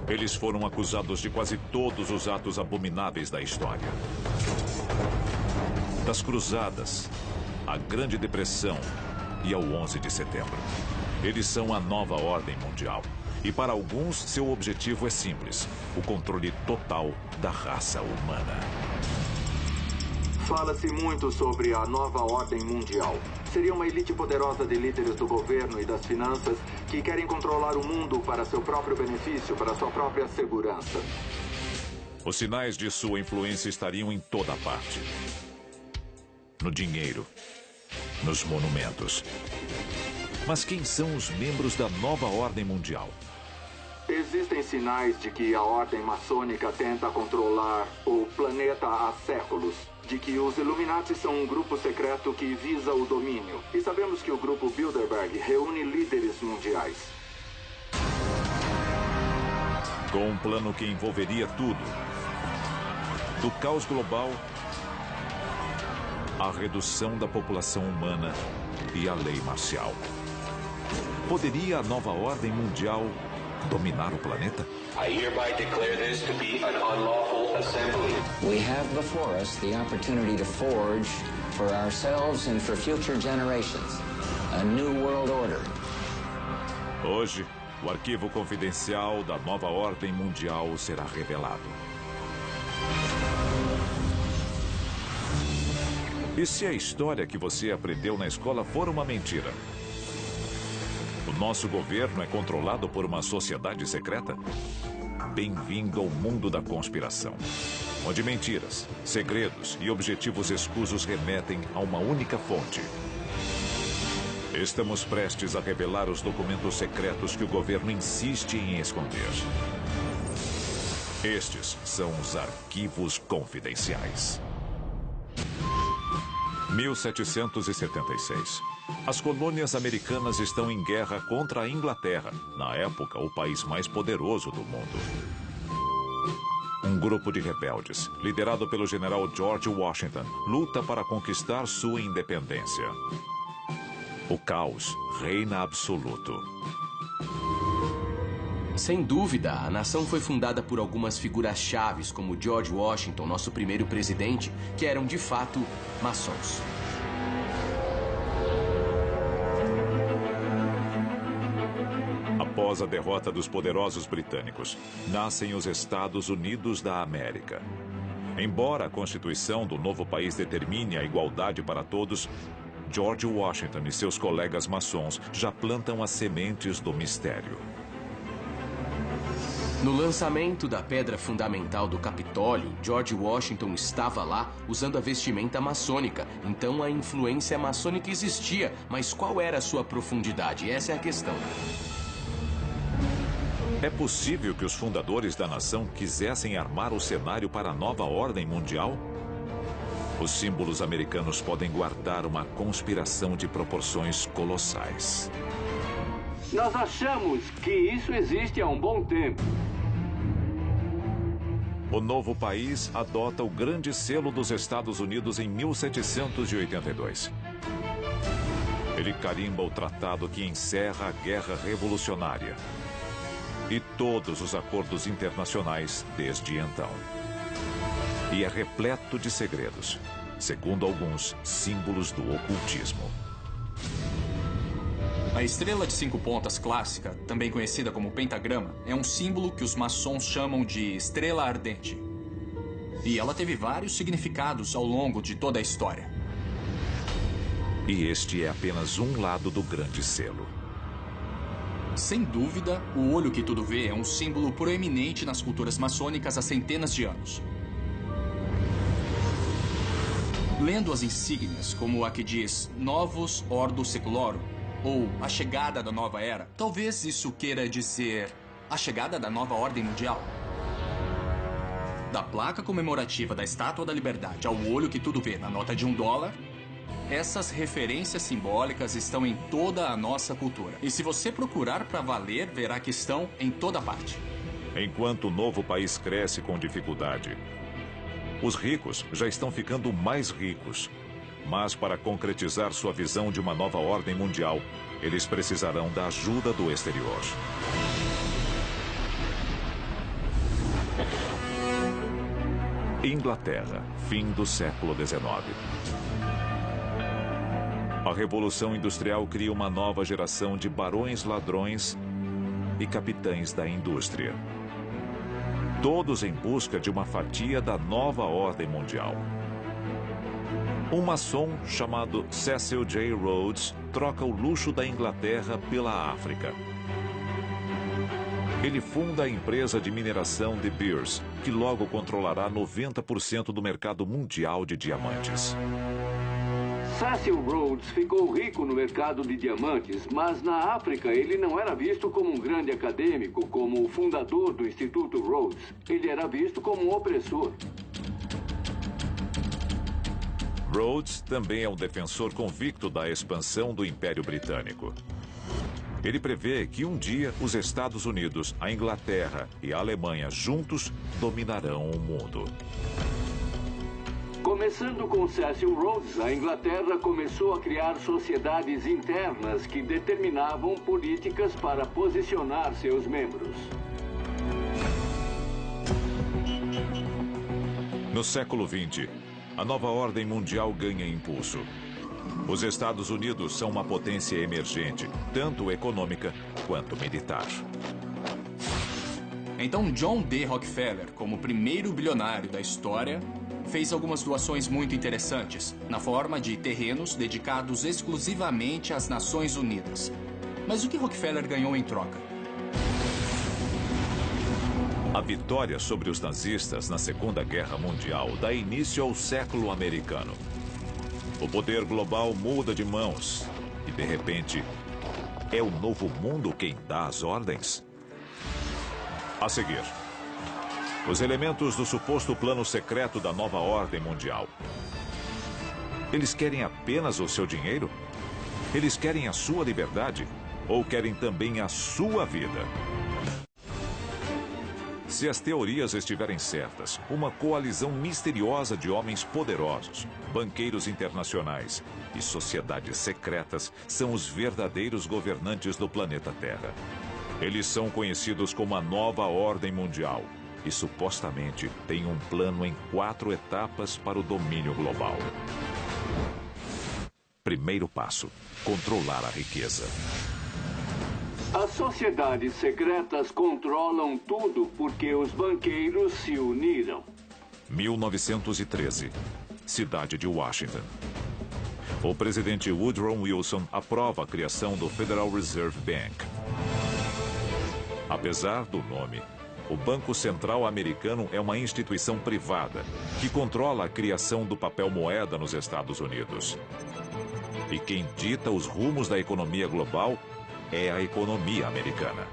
Eles foram acusados de quase todos os atos abomináveis da história. Das cruzadas, à Grande Depressão e ao 11 de setembro. Eles são a nova ordem mundial. E para alguns, seu objetivo é simples: o controle total da raça humana. Fala-se muito sobre a nova ordem mundial. Seria uma elite poderosa de líderes do governo e das finanças que querem controlar o mundo para seu próprio benefício, para sua própria segurança. Os sinais de sua influência estariam em toda parte. No dinheiro, nos monumentos. Mas quem são os membros da nova ordem mundial? Existem sinais de que a ordem maçônica tenta controlar o planeta há séculos. De que os Illuminati são um grupo secreto que visa o domínio. E sabemos que o grupo Bilderberg reúne líderes mundiais. Com um plano que envolveria tudo. Do caos global à redução da população humana e à lei marcial. Poderia a nova ordem mundial dominar o planeta? I hereby declare this to be an unlawful assembly. We have before us the opportunity to forge for ourselves and for future generations a new world order. Hoje, o arquivo confidencial da nova ordem mundial será revelado. E se a história que você aprendeu na escola for uma mentira? O nosso governo é controlado por uma sociedade secreta? Bem-vindo ao mundo da conspiração, onde mentiras, segredos e objetivos escusos remetem a uma única fonte. Estamos prestes a revelar os documentos secretos que o governo insiste em esconder. Estes são os arquivos confidenciais. 1776. As colônias americanas estão em guerra contra a Inglaterra, na época o país mais poderoso do mundo. Um grupo de rebeldes, liderado pelo general George Washington, luta para conquistar sua independência. O caos reina absoluto. Sem dúvida, a nação foi fundada por algumas figuras chaves, como George Washington, nosso primeiro presidente, que eram de fato maçons. Após a derrota dos poderosos britânicos, nascem os Estados Unidos da América. Embora a Constituição do novo país determine a igualdade para todos, George Washington e seus colegas maçons já plantam as sementes do mistério. No lançamento da pedra fundamental do Capitólio, George Washington estava lá usando a vestimenta maçônica. Então a influência maçônica existia, mas qual era a sua profundidade? Essa é a questão. É possível que os fundadores da nação quisessem armar o cenário para a nova ordem mundial? Os símbolos americanos podem guardar uma conspiração de proporções colossais. Nós achamos que isso existe há um bom tempo. O novo país adota o grande selo dos Estados Unidos em 1782. Ele carimba o tratado que encerra a Guerra Revolucionária e todos os acordos internacionais desde então. E é repleto de segredos, segundo alguns, símbolos do ocultismo. A estrela de 5 pontas clássica, também conhecida como pentagrama, é um símbolo que os maçons chamam de estrela ardente. E ela teve vários significados ao longo de toda a história. E este é apenas um lado do grande selo. Sem dúvida, o olho que tudo vê é um símbolo proeminente nas culturas maçônicas há centenas de anos. Lendo as insígnias, como a que diz Novus Ordo Seclorum, ou a chegada da nova era, talvez isso queira dizer a chegada da nova ordem mundial. Da placa comemorativa da Estátua da Liberdade ao olho que tudo vê na nota de $1, essas referências simbólicas estão em toda a nossa cultura. E se você procurar para valer, verá que estão em toda parte. Enquanto o novo país cresce com dificuldade, os ricos já estão ficando mais ricos. Mas para concretizar sua visão de uma nova ordem mundial, eles precisarão da ajuda do exterior. Inglaterra, fim do século XIX. A Revolução Industrial cria uma nova geração de barões ladrões e capitães da indústria. Todos em busca de uma fatia da nova ordem mundial. Um maçom chamado Cecil J. Rhodes troca o luxo da Inglaterra pela África. Ele funda a empresa de mineração De Beers, que logo controlará 90% do mercado mundial de diamantes. Cecil Rhodes ficou rico no mercado de diamantes, mas na África ele não era visto como um grande acadêmico, como o fundador do Instituto Rhodes. Ele era visto como um opressor. Rhodes também é um defensor convicto da expansão do Império Britânico. Ele prevê que um dia os Estados Unidos, a Inglaterra e a Alemanha juntos dominarão o mundo. Começando com Cecil Rhodes, a Inglaterra começou a criar sociedades internas que determinavam políticas para posicionar seus membros. No século XX, a nova ordem mundial ganha impulso. Os Estados Unidos são uma potência emergente, tanto econômica quanto militar. Então John D. Rockefeller, como primeiro bilionário da história, fez algumas doações muito interessantes, na forma de terrenos dedicados exclusivamente às Nações Unidas. Mas o que Rockefeller ganhou em troca? A vitória sobre os nazistas na Segunda Guerra Mundial dá início ao século americano. O poder global muda de mãos e, de repente, é o novo mundo quem dá as ordens. A seguir, os elementos do suposto plano secreto da nova ordem mundial. Eles querem apenas o seu dinheiro? Eles querem a sua liberdade? Ou querem também a sua vida? Se as teorias estiverem certas, uma coalizão misteriosa de homens poderosos, banqueiros internacionais e sociedades secretas são os verdadeiros governantes do planeta Terra. Eles são conhecidos como a Nova Ordem Mundial e supostamente têm um plano em 4 etapas para o domínio global. Primeiro passo: controlar a riqueza. As sociedades secretas controlam tudo porque os banqueiros se uniram. 1913, cidade de Washington. O presidente Woodrow Wilson aprova a criação do Federal Reserve Bank. Apesar do nome, o Banco Central Americano é uma instituição privada que controla a criação do papel moeda nos Estados Unidos. E quem dita os rumos da economia global é a economia americana.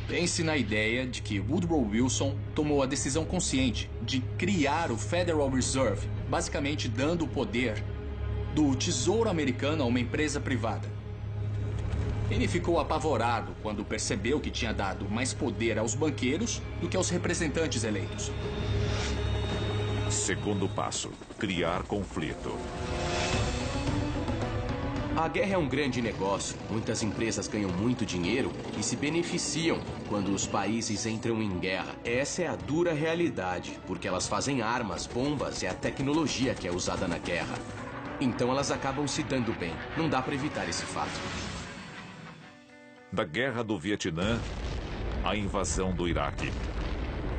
Pense na ideia de que Woodrow Wilson tomou a decisão consciente de criar o Federal Reserve, basicamente dando o poder do Tesouro Americano a uma empresa privada. Ele ficou apavorado quando percebeu que tinha dado mais poder aos banqueiros do que aos representantes eleitos. Segundo passo: criar conflito. A guerra é um grande negócio. Muitas empresas ganham muito dinheiro e se beneficiam quando os países entram em guerra. Essa é a dura realidade, porque elas fazem armas, bombas e a tecnologia que é usada na guerra. Então elas acabam se dando bem. Não dá para evitar esse fato. Da Guerra do Vietnã à invasão do Iraque.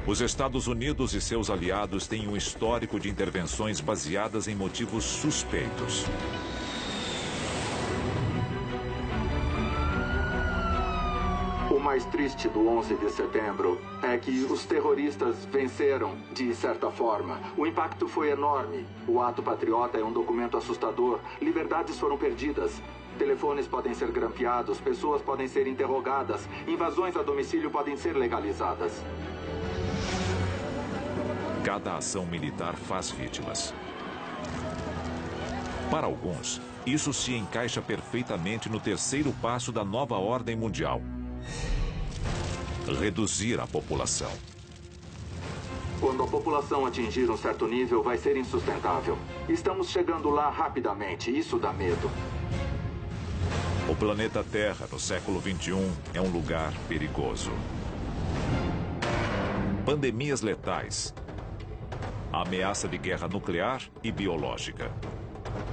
Os Estados Unidos e seus aliados têm um histórico de intervenções baseadas em motivos suspeitos. O mais triste do 11 de setembro é que os terroristas venceram, de certa forma. O impacto foi enorme. O ato patriota é um documento assustador. Liberdades foram perdidas. Telefones podem ser grampeados, pessoas podem ser interrogadas, invasões a domicílio podem ser legalizadas. Cada ação militar faz vítimas. Para alguns, isso se encaixa perfeitamente no terceiro passo da nova ordem mundial: reduzir a população. Quando a população atingir um certo nível, vai ser insustentável. Estamos chegando lá rapidamente, isso dá medo. O planeta Terra, no século XXI, é um lugar perigoso. Pandemias letais, a ameaça de guerra nuclear e biológica.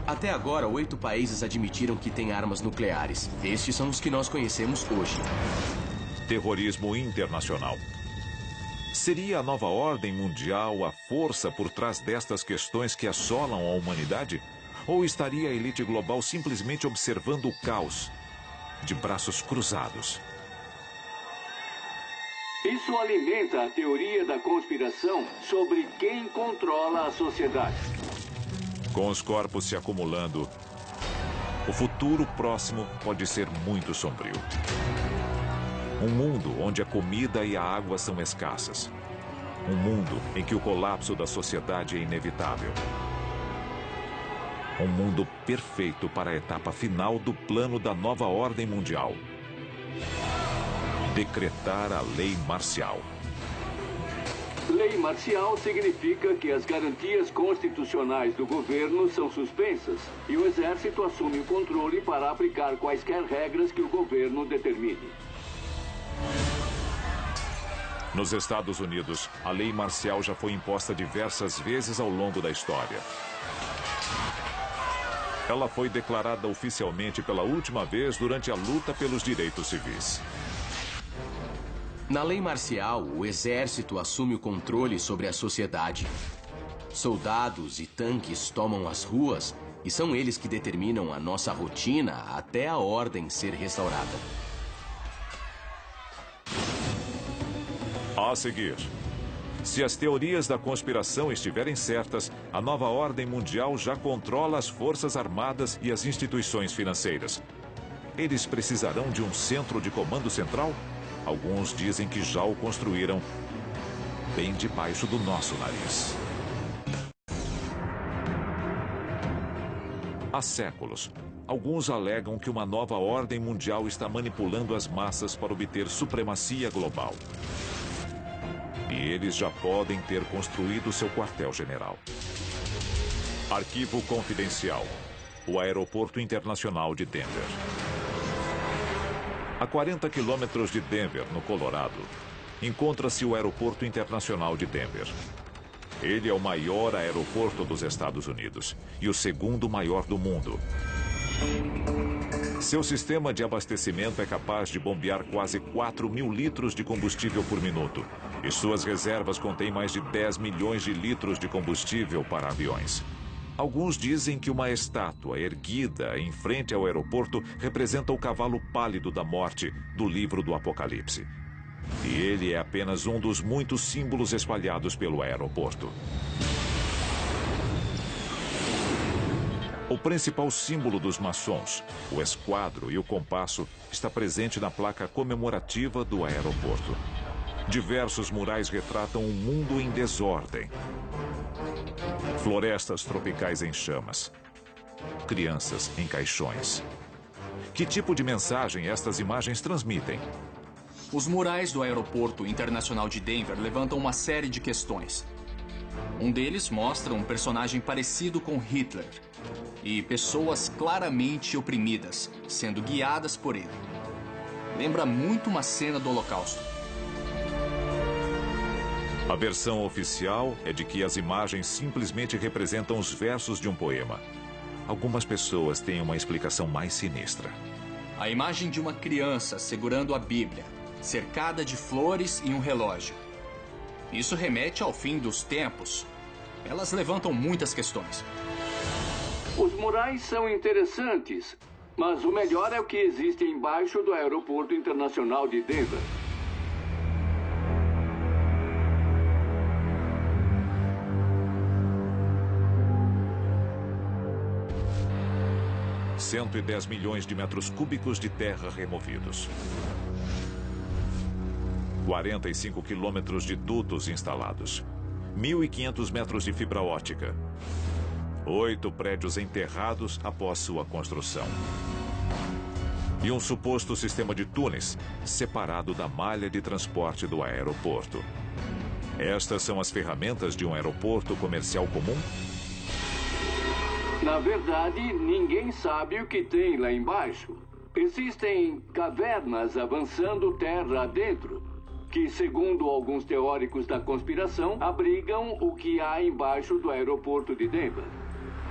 Até agora, 8 países admitiram que têm armas nucleares. Estes são os que nós conhecemos hoje. Terrorismo internacional. Seria a nova ordem mundial a força por trás destas questões que assolam a humanidade? Ou estaria a elite global simplesmente observando o caos, de braços cruzados? Isso alimenta a teoria da conspiração sobre quem controla a sociedade. Com os corpos se acumulando, o futuro próximo pode ser muito sombrio. Um mundo onde a comida e a água são escassas. Um mundo em que o colapso da sociedade é inevitável. Um mundo perfeito para a etapa final do plano da nova ordem mundial. Decretar a lei marcial. Lei marcial significa que as garantias constitucionais do governo são suspensas e o exército assume o controle para aplicar quaisquer regras que o governo determine. Nos Estados Unidos, a lei marcial já foi imposta diversas vezes ao longo da história. Ela foi declarada oficialmente pela última vez durante a luta pelos direitos civis. Na lei marcial, o exército assume o controle sobre a sociedade. Soldados e tanques tomam as ruas e são eles que determinam a nossa rotina até a ordem ser restaurada. A seguir, se as teorias da conspiração estiverem certas, a nova ordem mundial já controla as forças armadas e as instituições financeiras. Eles precisarão de um centro de comando central? Alguns dizem que já o construíram bem debaixo do nosso nariz. Há séculos, alguns alegam que uma nova ordem mundial está manipulando as massas para obter supremacia global. E eles já podem ter construído seu quartel-general. Arquivo confidencial. O Aeroporto Internacional de Denver. A 40 quilômetros de Denver, no Colorado, encontra-se o Aeroporto Internacional de Denver. Ele é o maior aeroporto dos Estados Unidos e o segundo maior do mundo. Seu sistema de abastecimento é capaz de bombear quase 4.000 litros de combustível por minuto. E suas reservas contêm mais de 10 milhões de litros de combustível para aviões. Alguns dizem que uma estátua erguida em frente ao aeroporto representa o cavalo pálido da morte do livro do Apocalipse. E ele é apenas um dos muitos símbolos espalhados pelo aeroporto. O principal símbolo dos maçons, o esquadro e o compasso, está presente na placa comemorativa do aeroporto. Diversos murais retratam um mundo em desordem. Florestas tropicais em chamas. Crianças em caixões. Que tipo de mensagem estas imagens transmitem? Os murais do Aeroporto Internacional de Denver levantam uma série de questões. Um deles mostra um personagem parecido com Hitler e pessoas claramente oprimidas, sendo guiadas por ele. Lembra muito uma cena do Holocausto. A versão oficial é de que as imagens simplesmente representam os versos de um poema. Algumas pessoas têm uma explicação mais sinistra. A imagem de uma criança segurando a Bíblia, cercada de flores e um relógio. Isso remete ao fim dos tempos. Elas levantam muitas questões. Os murais são interessantes, mas o melhor é o que existe embaixo do Aeroporto Internacional de Denver. – 110 milhões de metros cúbicos de terra removidos. 45 quilômetros de dutos instalados. 1.500 metros de fibra óptica. 8 prédios enterrados após sua construção. E um suposto sistema de túneis separado da malha de transporte do aeroporto. Estas são as ferramentas de um aeroporto comercial comum? Na verdade, ninguém sabe o que tem lá embaixo. Existem cavernas avançando terra adentro, que, segundo alguns teóricos da conspiração, abrigam o que há embaixo do aeroporto de Denver.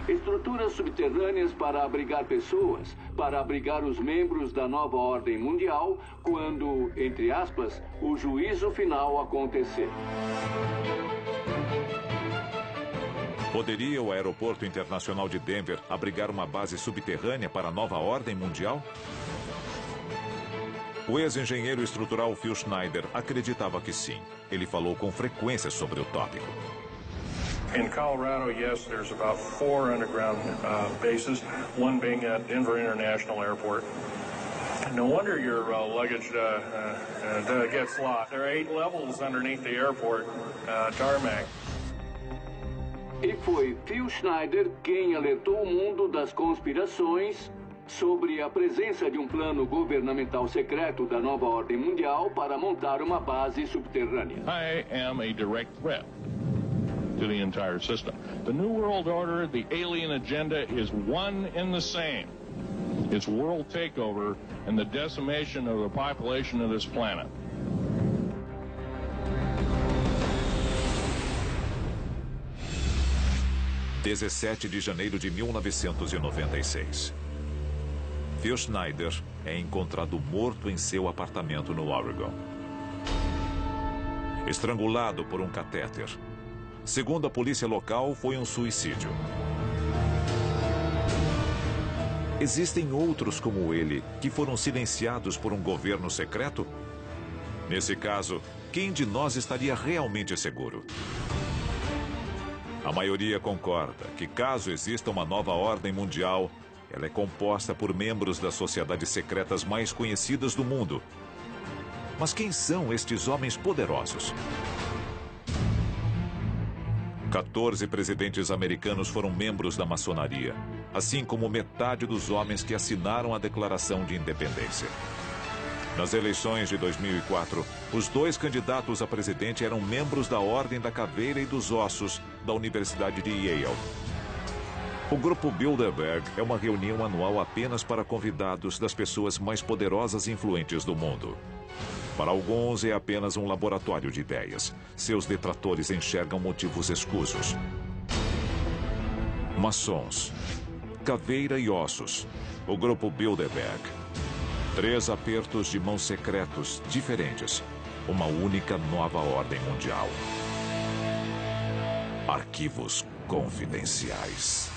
Estruturas subterrâneas para abrigar pessoas, para abrigar os membros da nova ordem mundial quando, entre aspas, o juízo final acontecer. Poderia o Aeroporto Internacional de Denver abrigar uma base subterrânea para a nova ordem mundial? O ex-engenheiro estrutural Phil Schneider acreditava que sim. Ele falou com frequência sobre o tópico. In Colorado, yes, there's about 4 underground bases, one being at Denver International Airport. No wonder your luggage gets lost. There are 8 levels underneath the airport tarmac. E foi Phil Schneider quem alertou o mundo das conspirações sobre a presença de um plano governamental secreto da nova ordem mundial para montar uma base subterrânea. I am a direct threat to the entire system. The New World Order, the alien agenda is one and the same. It's world takeover and the decimation of the population of this planet. (17 de janeiro de 1996). Phil Schneider é encontrado morto em seu apartamento no Oregon. Estrangulado por um catéter. Segundo a polícia local, foi um suicídio. Existem outros como ele que foram silenciados por um governo secreto? Nesse caso, quem de nós estaria realmente seguro? A maioria concorda que, caso exista uma nova ordem mundial, ela é composta por membros das sociedades secretas mais conhecidas do mundo. Mas quem são estes homens poderosos? 14 presidentes americanos foram membros da maçonaria, assim como metade dos homens que assinaram a Declaração de Independência. Nas eleições de 2004, os 2 candidatos a presidente eram membros da Ordem da Caveira e dos Ossos da Universidade de Yale. O Grupo Bilderberg é uma reunião anual apenas para convidados das pessoas mais poderosas e influentes do mundo. Para alguns, é apenas um laboratório de ideias. Seus detratores enxergam motivos escusos. Maçons, Caveira e Ossos, o Grupo Bilderberg. 3 apertos de mão secretos diferentes. Uma única nova ordem mundial. Arquivos confidenciais.